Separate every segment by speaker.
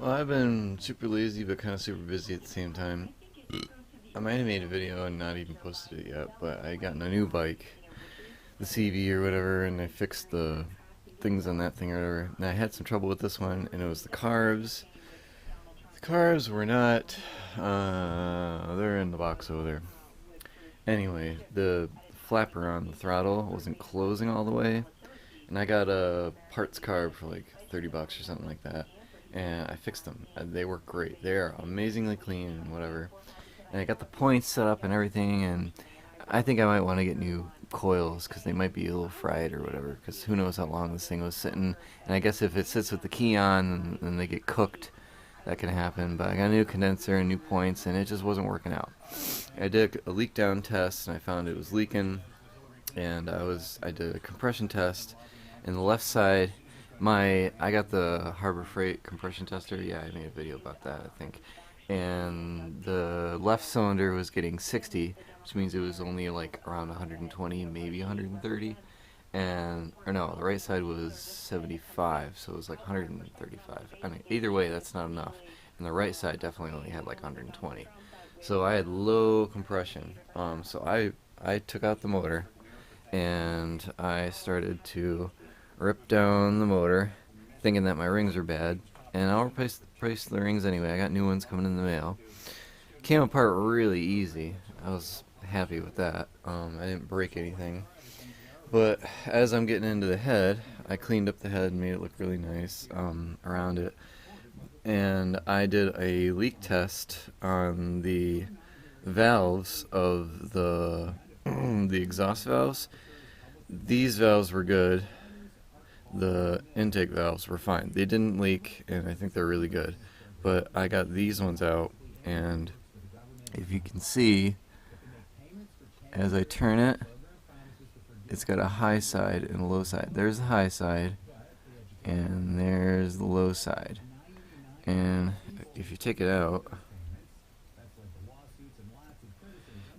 Speaker 1: Well, I've been super lazy but kind of super busy at the same time. I might have made a video and not even posted it yet, but I got a new bike, the CV or whatever, and I fixed the things on that thing or whatever. And I had some trouble with this one, and it was the carbs. The carbs were not, they're in the box over there. Anyway, the flapper on the throttle wasn't closing all the way, and I got a parts carb for like 30 bucks or something like that, and I fixed them. They work great. They're amazingly clean and whatever. And I got the points set up and everything, and I think I might want to get new coils because they might be a little fried or whatever, because who knows how long this thing was sitting. And I guess if it sits with the key on and they get cooked, that can happen. But I got a new condenser and new points, and it just wasn't working out. I did a leak down test, and I found it was leaking, and I did a compression test, and the left side, I got the Harbor Freight compression tester. Yeah, I made a video about that, I think. And the left cylinder was getting 60, which means it was only like around 120, maybe 130. Or no, the right side was 75, so it was like 135. I mean, either way, that's not enough. And the right side definitely only had like 120. So I had low compression. So I took out the motor, and I started to rip down the motor, thinking that my rings are bad. And I'll replace the rings anyway. I got new ones coming in the mail. Came apart really easy. I was happy with that. I didn't break anything. But as I'm getting into the head, I cleaned up the head and made it look really nice around it. And I did a leak test on the valves of the the exhaust valves. These valves were good. The intake valves were fine. They didn't leak, and I think they're really good. But I got these ones out, and if you can see, as I turn it, it's got a high side and a low side. There's the high side, and there's the low side. And if you take it out,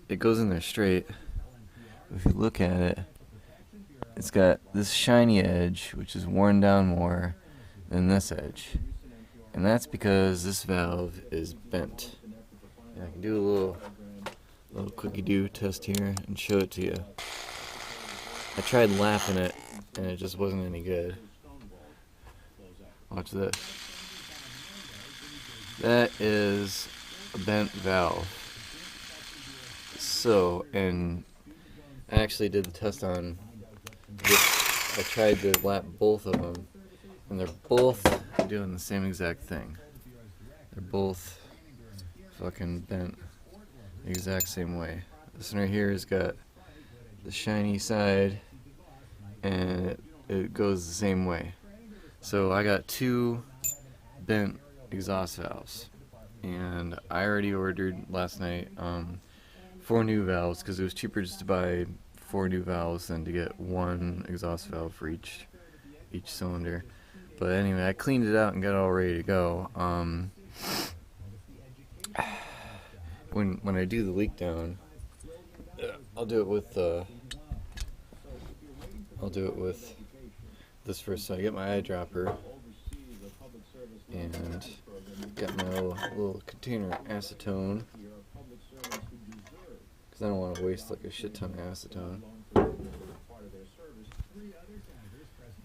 Speaker 1: it goes in there straight. If you look at it, it's got this shiny edge, which is worn down more than this edge. And that's because this valve is bent. And I can do a little quickie-do test here and show it to you. I tried lapping it, and it just wasn't any good. Watch this. That is a bent valve. So, and I actually did the test on I tried to lap both of them, and they're both doing the same exact thing. They're both fucking bent the exact same way. This one right here has got the shiny side, and it goes the same way. So I got two bent exhaust valves, and I already ordered last night 4 new valves because it was cheaper just to buy 4 new valves than to get one exhaust valve for each cylinder. But anyway, I cleaned it out and got it all ready to go. When I do the leak down, I'll do it with this first. So I get my eyedropper and got my little container of acetone, because I don't want to waste like a shit ton of acetone.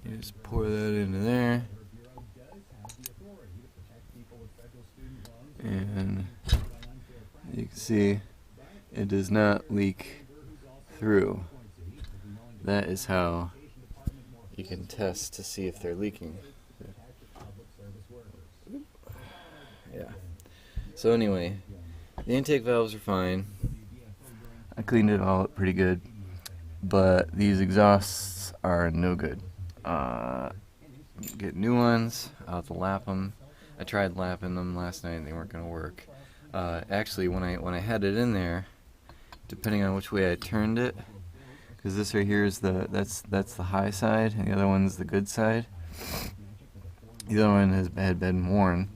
Speaker 1: You just pour that into there, and you can see it does not leak through. That is how you can test to see if they're leaking. Yeah. So anyway, the intake valves are fine. I cleaned it all up pretty good, but these exhausts are no good. Get new ones. I'll have to lap them. I tried lapping them last night and they weren't going to work. Actually, when I had it in there, depending on which way I turned it, because this right here is that's the high side, and the other one's the good side. The other one had been worn.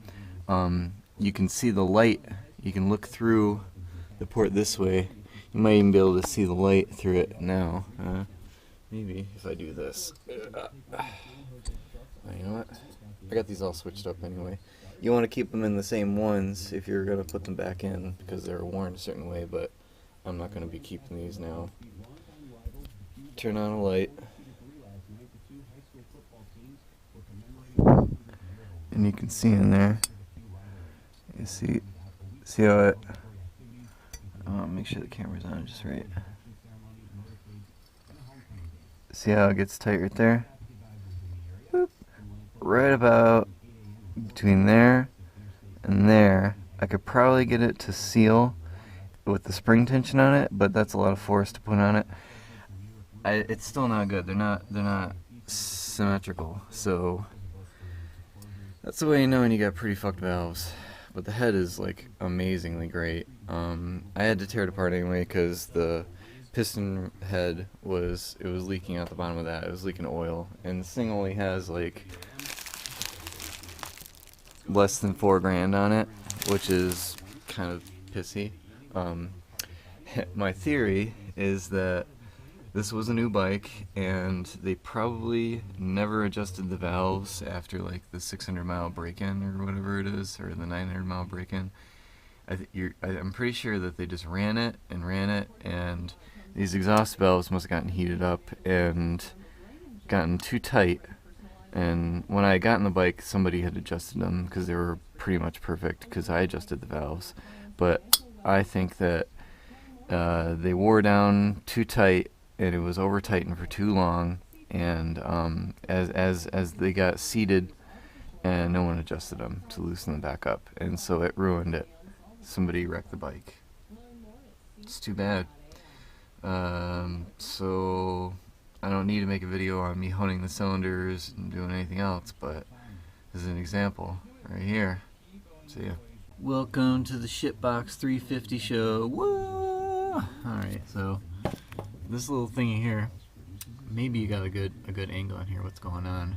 Speaker 1: You can see the light. You can look through the port this way. You might even be able to see the light through it now. Maybe if I do this. You know what? I got these all switched up anyway. You want to keep them in the same ones if you're going to put them back in because they're worn a certain way, but I'm not going to be keeping these now. Turn on a light. And you can see in there, you see how it, make sure the camera's on just right. See how it gets tight right there? Boop. Right about between there and there. I could probably get it to seal with the spring tension on it, but that's a lot of force to put on it. It's still not good. They're not symmetrical. So that's the way you know when you got pretty fucked valves. But the head is like amazingly great. I had to tear it apart anyway because the piston head was leaking out the bottom of that. It was leaking oil, and this thing only has like less than $4,000 on it, which is kind of pissy. My theory is that this was a new bike and they probably never adjusted the valves after like the 600-mile break-in or whatever it is, or the 900-mile break-in. I'm pretty sure that they just ran it, and these exhaust valves must have gotten heated up and gotten too tight. And when I got in the bike, somebody had adjusted them because they were pretty much perfect because I adjusted the valves. But I think that they wore down too tight and it was over tightened for too long. And as they got seated, and no one adjusted them to loosen them back up, and so it ruined it. Somebody wrecked the bike. It's too bad. So I don't need to make a video on me honing the cylinders and doing anything else, but this is an example right here. See ya. Welcome to the Shitbox 350 show. Whoa! Alright, so this little thingy here, maybe you got a good angle on here. What's going on?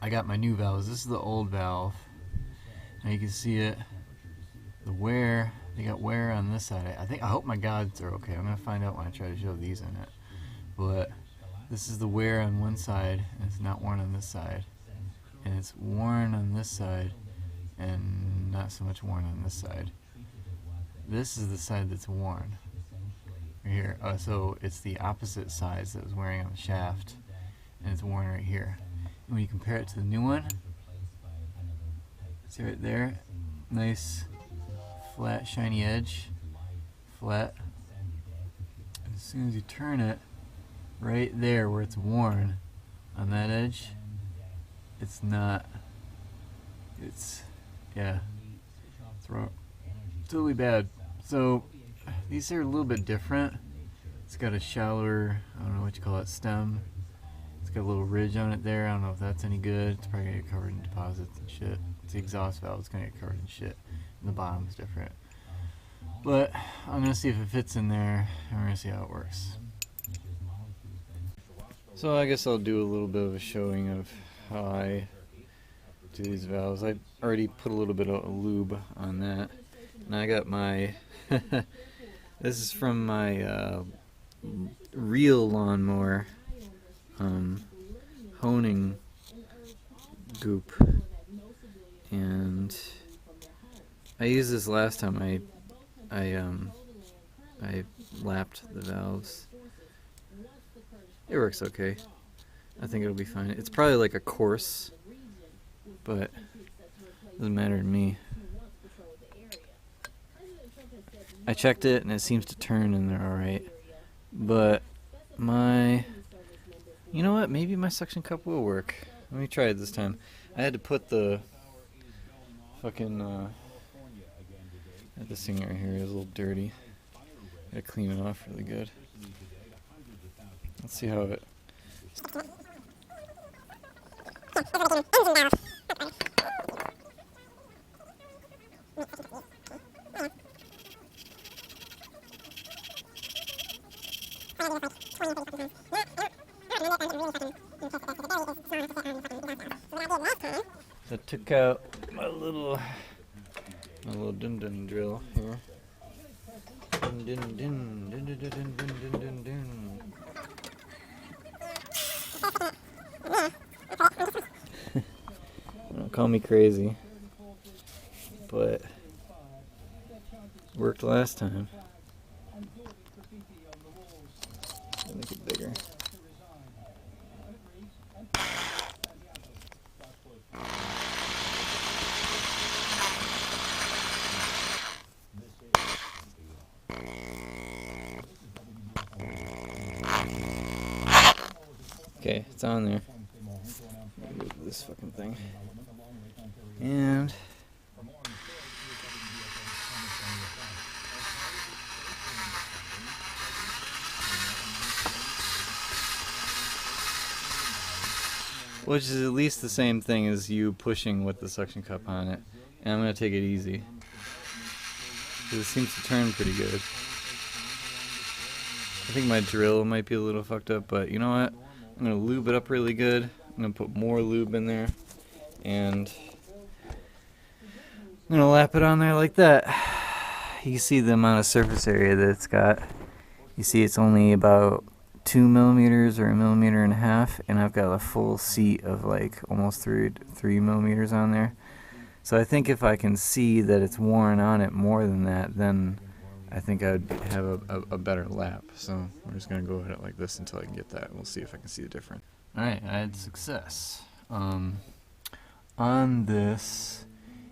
Speaker 1: I got my new valves. This is the old valve. Now you can see it. The wear, they got wear on this side. I hope my gods are okay. I'm gonna find out when I try to show these in it. But this is the wear on one side, and it's not worn on this side. And it's worn on this side, and not so much worn on this side. This is the side that's worn. Right here. So it's the opposite sides that was wearing on the shaft, and it's worn right here. And when you compare it to the new one, see right there? Nice flat shiny edge, flat. And as soon as you turn it, right there where it's worn on that edge, it's not, yeah, it's totally bad. So these are a little bit different. It's got a shallower, I don't know what you call it, stem. It's got a little ridge on it there. I don't know if that's any good. It's probably gonna get covered in deposits and shit. It's the exhaust valve, it's gonna get covered in shit. And the bottom's different. But I'm gonna see if it fits in there, and we're gonna see how it works. So I guess I'll do a little bit of a showing of how I do these valves. I already put a little bit of lube on that. And I got my, this is from my real lawnmower honing goop. And I used this last time I lapped the valves. It works okay. I think it'll be fine. It's probably like a coarse, but it doesn't matter to me. I checked it and it seems to turn and they're alright. But you know what? Maybe my suction cup will work. Let me try it this time. I had to put the fucking, this thing right here is a little dirty. Gotta clean it off really good. Let's see how it. So I took out my little dun-dun drill here. Dun-dun-dun-dun-dun-dun-dun-dun-dun. I don't know call me crazy, but worked last time. Make it bigger. Okay, it's on there. Move this fucking thing. And which is at least the same thing as you pushing with the suction cup on it. And I'm going to take it easy, because it seems to turn pretty good. I think my drill might be a little fucked up, but you know what? I'm going to lube it up really good. I'm going to put more lube in there, and I'm going to lap it on there like that. You can see the amount of surface area that it's got. You see it's only about 2 millimeters or 1.5 millimeters, and I've got a full seat of like almost 3 millimeters on there. So I think if I can see that it's worn on it more than that, then I think I'd have a better lap. So we're just going to go at it like this until I can get that. We'll see if I can see the difference. Alright, I had success. On this,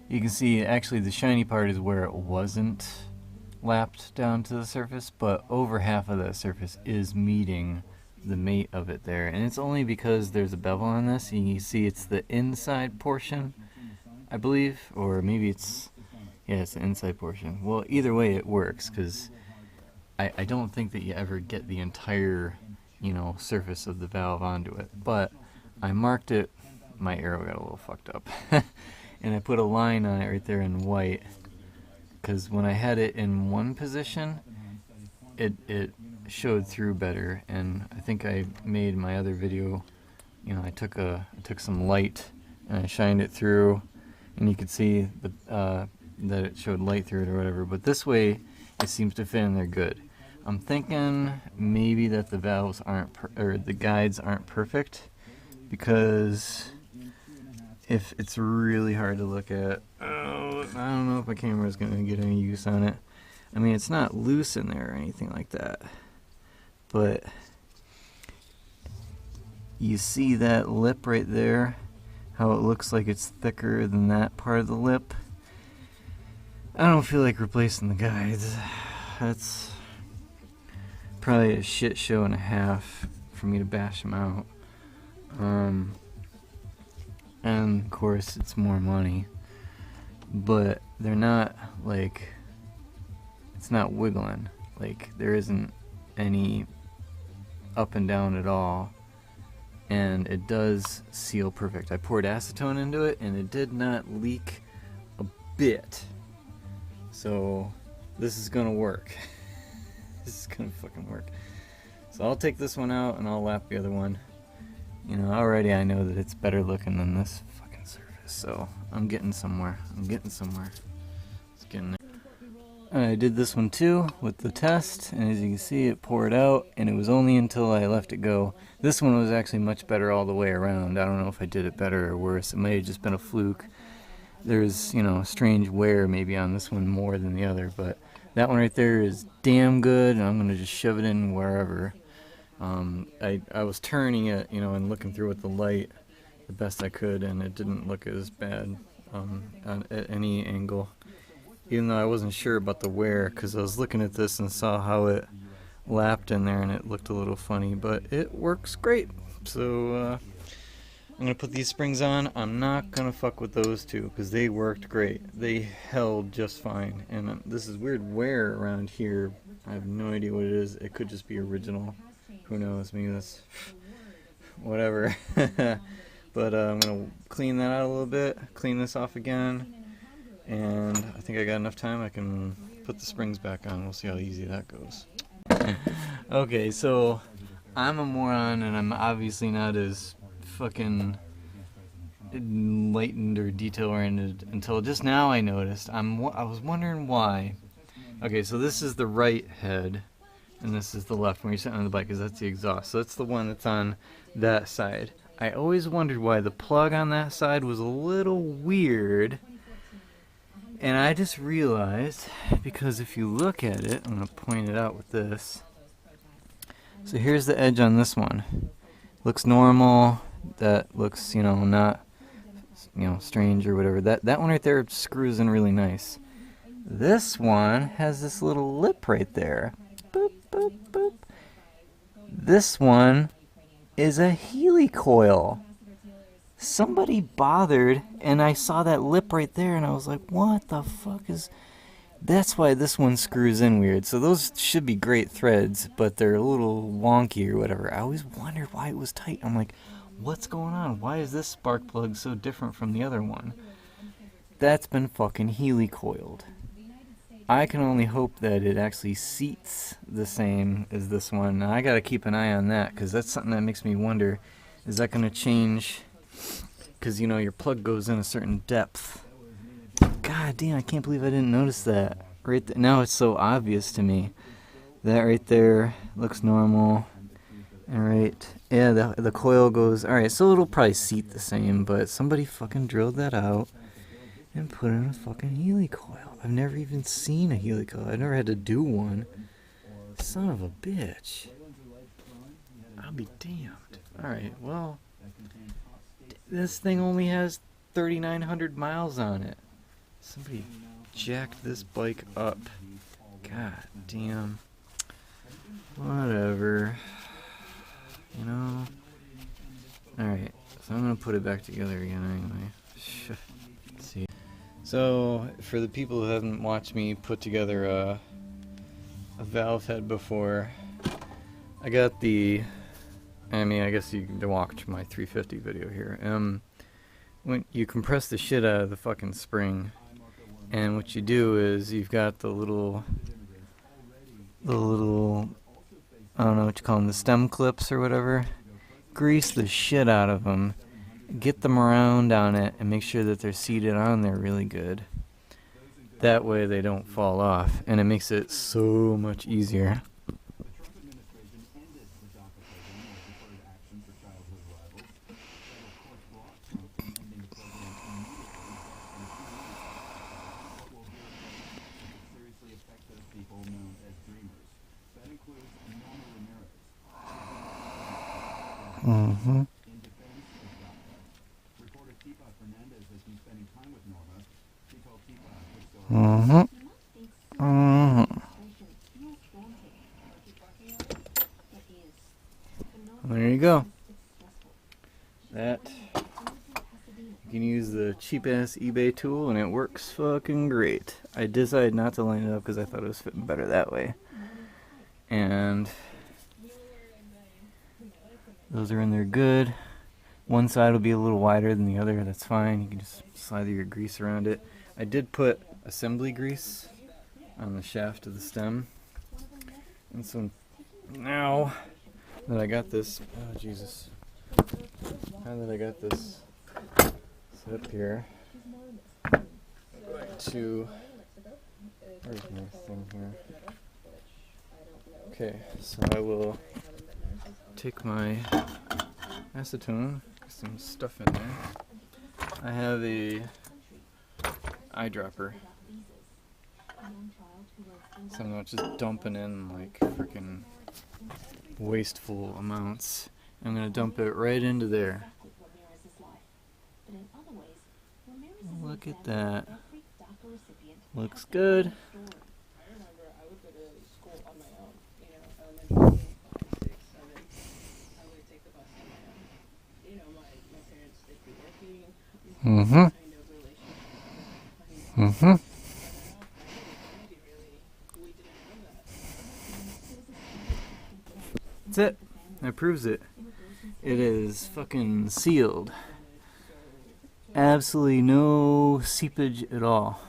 Speaker 1: you can see actually the shiny part is where it wasn't lapped down to the surface, but over half of that surface is meeting the mate of it there. And it's only because there's a bevel on this, and you see it's the inside portion, I believe, or maybe it's... yeah, it's the inside portion. Well, either way it works, because I don't think that you ever get the entire, you know, surface of the valve onto it. But I marked it, my arrow got a little fucked up, and I put a line on it right there in white, because when I had it in one position, it showed through better. And I think I made my other video, you know, I took some light and I shined it through, and you could see the that it showed light through it or whatever, but this way it seems to fit in there good. I'm thinking maybe that the valves aren't or the guides aren't perfect, because if it's really hard to look at, oh, I don't know if my camera is going to get any use on it. I mean, it's not loose in there or anything like that, but you see that lip right there, how it looks like it's thicker than that part of the lip. I don't feel like replacing the guides. That's probably a shit show and a half for me to bash them out. And of course it's more money, but they're not like, it's not wiggling. Like, there isn't any up and down at all, and it does seal perfect. I poured acetone into it and it did not leak a bit. So this is gonna work. This is gonna fucking work. So I'll take this one out and I'll lap the other one. You know, already I know that it's better looking than this fucking surface, so I'm getting somewhere. It's getting there. I did this one too with the test, and as you can see it poured out, and it was only until I left it go. This one was actually much better all the way around. I don't know if I did it better or worse. It may have just been a fluke. There's, you know, strange wear maybe on this one more than the other, but that one right there is damn good, and I'm going to just shove it in wherever. I was turning it, you know, and looking through with the light the best I could, and it didn't look as bad at any angle, even though I wasn't sure about the wear, because I was looking at this and saw how it lapped in there and it looked a little funny, but it works great. So I'm going to put these springs on. I'm not going to fuck with those two because they worked great. They held just fine. And this is weird wear around here. I have no idea what it is. It could just be original. Who knows? Maybe that's whatever. But I'm going to clean that out a little bit. Clean this off again. And I think I got enough time. I can put the springs back on. We'll see how easy that goes. Okay, so I'm a moron and I'm obviously not as fucking enlightened or detail oriented until just now I noticed. I was wondering why. Okay, so this is the right head and this is the left when you're sitting on the bike, because that's the exhaust. So that's the one that's on that side. I always wondered why the plug on that side was a little weird. And I just realized, because if you look at it, I'm going to point it out with this. So here's the edge on this one. Looks normal. That looks, not, strange or whatever. That one right there screws in really nice. This one has this little lip right there. Boop, boop, boop. This one is a helicoil. Somebody bothered, and I saw that lip right there, and I was like, what the fuck is... That's why this one screws in weird. So those should be great threads, but they're a little wonky or whatever. I always wondered why it was tight. I'm like, what's going on? Why is this spark plug so different from the other one? That's been fucking helicoiled. I can only hope that it actually seats the same as this one. Now, I gotta keep an eye on that, because that's something that makes me wonder, is that gonna change? Because, your plug goes in a certain depth. God damn, I can't believe I didn't notice that. Right now it's so obvious to me. That right there looks normal. Alright, yeah, the coil goes... Alright, so it'll probably seat the same, but somebody fucking drilled that out and put in a fucking helicoil. I've never even seen a helicoil. I've never had to do one. Son of a bitch. I'll be damned. Alright, well... This thing only has 3,900 miles on it. Somebody jacked this bike up. God damn. Whatever. Alright, so I'm gonna put it back together again anyway. Let's see. So, for the people who haven't watched me put together a valve head before, I got the... I guess you can watch my 350 video here. When you compress the shit out of the fucking spring, and what you do is you've got the little, I don't know what you call them, the stem clips or whatever. Grease the shit out of them, get them around on it, and make sure that they're seated on there really good. That way they don't fall off, and it makes it so much easier. Mm-hmm. Mm-hmm. Mm-hmm. There you go. That, you can use the cheap-ass eBay tool and it works fucking great. I decided not to line it up because I thought it was fitting better that way. And those are in there good. One side will be a little wider than the other. That's fine. You can just slather your grease around it. I did put assembly grease on the shaft of the stem. And so now that I got this, oh Jesus. Now that I got this set up here, I'm going to, where's my thing here? Okay, so I will take my acetone, get some stuff in there. I have a eyedropper, so I'm not just dumping in like freaking wasteful amounts. I'm gonna dump it right into there. Look at that. Looks good. Mm-hmm. Mm-hmm. That's it. That proves it. It is fucking sealed. Absolutely no seepage at all.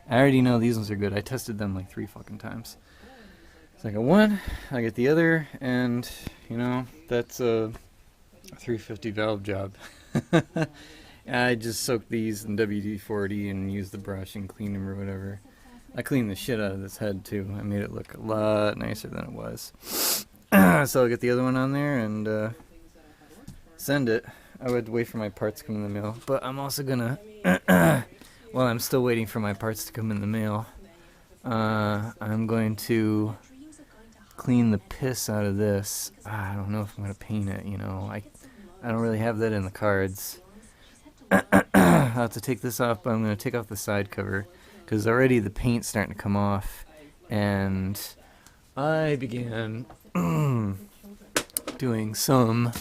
Speaker 1: I already know these ones are good. I tested them like 3 fucking times. So I got one, I get the other, and that's a 350 valve job. I just soaked these in WD-40 and used the brush and cleaned them or whatever. I cleaned the shit out of this head too. I made it look a lot nicer than it was. So I'll get the other one on there and send it. I would wait for my parts to come in the mail, but I'm also gonna, while I'm still waiting for my parts to come in the mail, I'm going to clean the piss out of this. I don't know if I'm gonna paint it, you know. I don't really have that in the cards. I'll have to take this off, but I'm gonna take off the side cover because already the paint's starting to come off, and I began doing some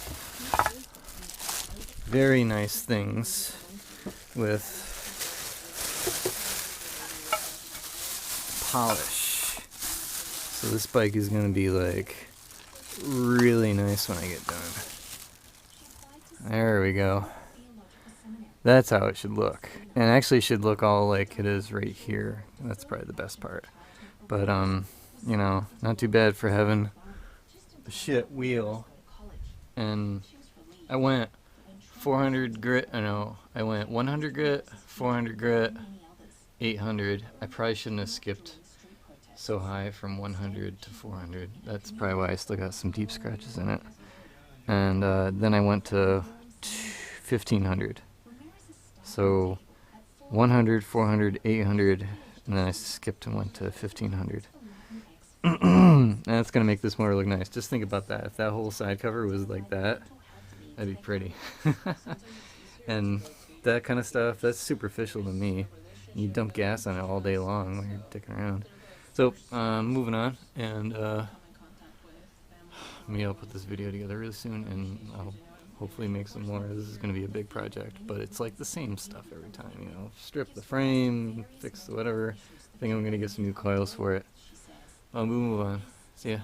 Speaker 1: very nice things with polish. So this bike is gonna be like really nice when I get done. There we go. That's how it should look. And actually should look all like it is right here. That's probably the best part. But you know, not too bad for having a shit wheel. And I went 400 grit, I went 100 grit, 400 grit, 800. I probably shouldn't have skipped so high from 100 to 400. That's probably why I still got some deep scratches in it. And then I went to 1500. So 100, 400, 800, and then I skipped and went to 1500. And that's going to make this motor look nice. Just think about that. If that whole side cover was like that, that'd be pretty. And that kind of stuff, that's superficial to me. You dump gas on it all day long when you're dicking around. So, moving on, and maybe I'll put this video together really soon, and I'll hopefully make some more. This is going to be a big project, but it's like the same stuff every time, you know. Strip the frame, fix the whatever. I think I'm going to get some new coils for it. I'll move on. See ya.